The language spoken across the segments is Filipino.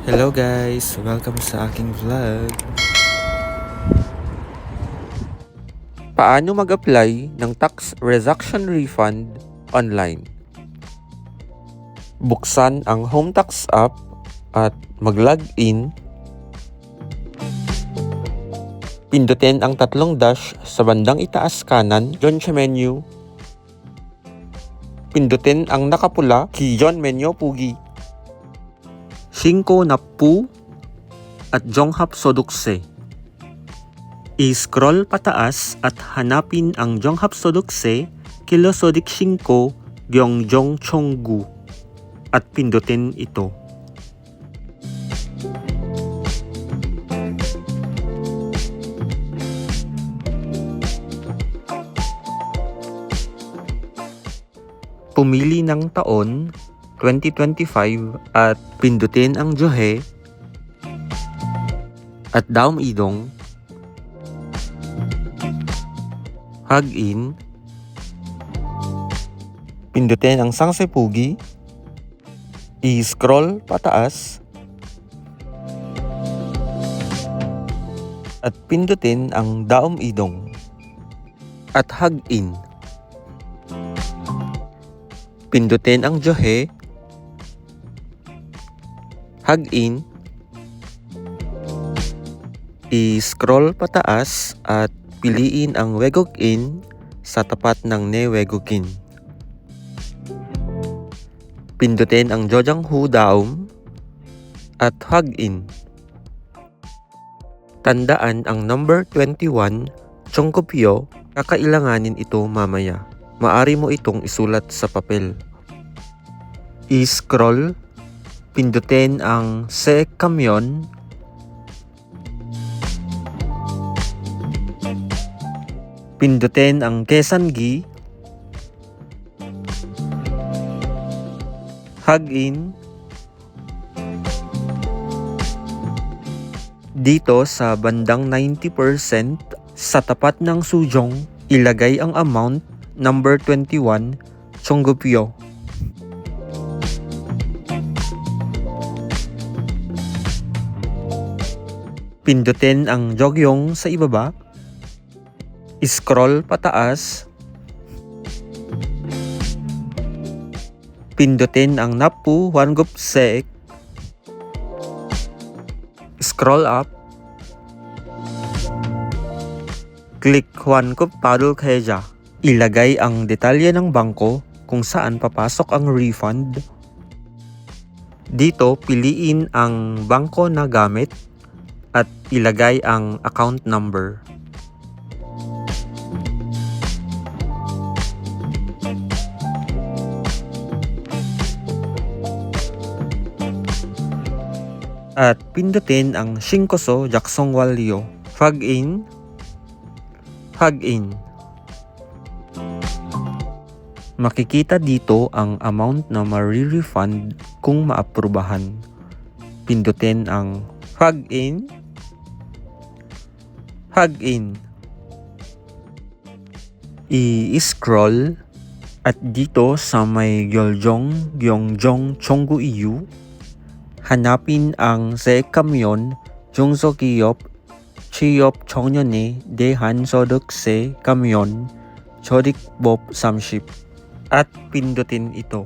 Hello guys! Welcome sa aking vlog. Paano mag-apply ng tax reduction refund online? Buksan ang Home Tax app at mag-login. Pindutin ang tatlong dash sa bandang itaas kanan, John sa menu. Pindutin ang nakapula, John menu pugi. 5 na pu at Jonghap Sodukse. I-scroll pataas at hanapin ang Jonghap Sodukse Kilo Sodik 5 Gyeongjong Chonggu at pindutin ito. Pumili ng taon 2025 at pindutin ang Johe at Daum Idong. Hag-in. Pindutin ang Sangsepugi. I-scroll pataas at pindutin ang Daum Idong at hag-in. Pindutin ang Johe. Hag-in. I-scroll pataas at piliin ang Wegok-in sa tapat ng Ne Wegok-in. Pindutin ang Jojanghu Daum at hag-in. Tandaan ang number 21 Chongkopyo, kakailanganin ito mamaya. Maari mo itong isulat sa papel. I-scroll. Pindutin ang Se Kamyon. Pindutin ang Kesangi. Hag-in. Dito sa bandang 90% sa tapat ng Sujong, ilagay ang amount number 21 Chonggupyo. Pindutin ang Jogyong sa ibaba. Scroll pataas. Pindutin ang Napu Hwangup Seek. Scroll up. Click Hwangup Padul Keja. Ilagay ang detalye ng bangko kung saan papasok ang refund. Dito piliin ang bangko na gamit at ilagay ang account number. At pindutin ang Shinkoso Jaksongwalyo. Hag-in. Hag-in. Makikita dito ang amount na ma-refund kung maaprubahan. Pindutin ang hag-in. Hag-in. I-scroll at dito sa may Gyeongjong Gyeongjong Chonggu Iyu, hanapin ang Se Kamyon Jungso Giyop Chiyop Chongyone Dehan Sodok Se Kamyon Chodik Bob Samship at pindutin ito.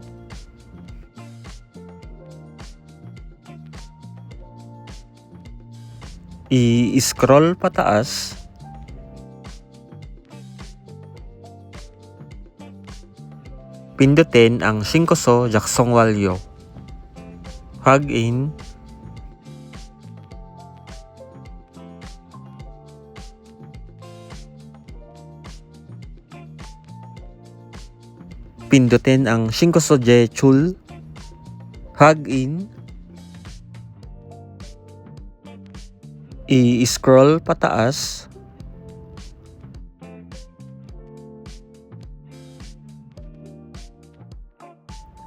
I-scroll pataas. Pindutin ang Shinkoso Jaksongwalyo. Hag-in. Pindutin ang Shinkoso Jechul. Hag-in. I-scroll pataas.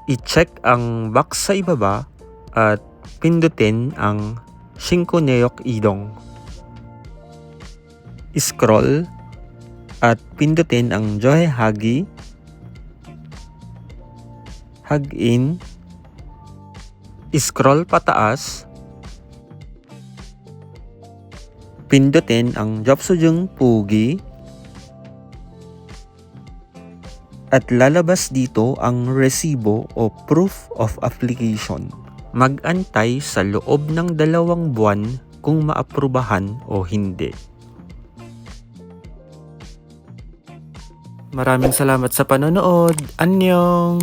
I-check ang box sa ibaba at pindutin ang Shinko Neyok Idong. Scroll at pindutin ang Johe Hagi. Hag-in. Scroll pataas. Pindutin ang Jobsojung Pugi at lalabas dito ang resibo o proof of application. Mag-antay sa loob ng 2 buwan kung maaprubahan o hindi. Maraming salamat sa panonood. Annyeong!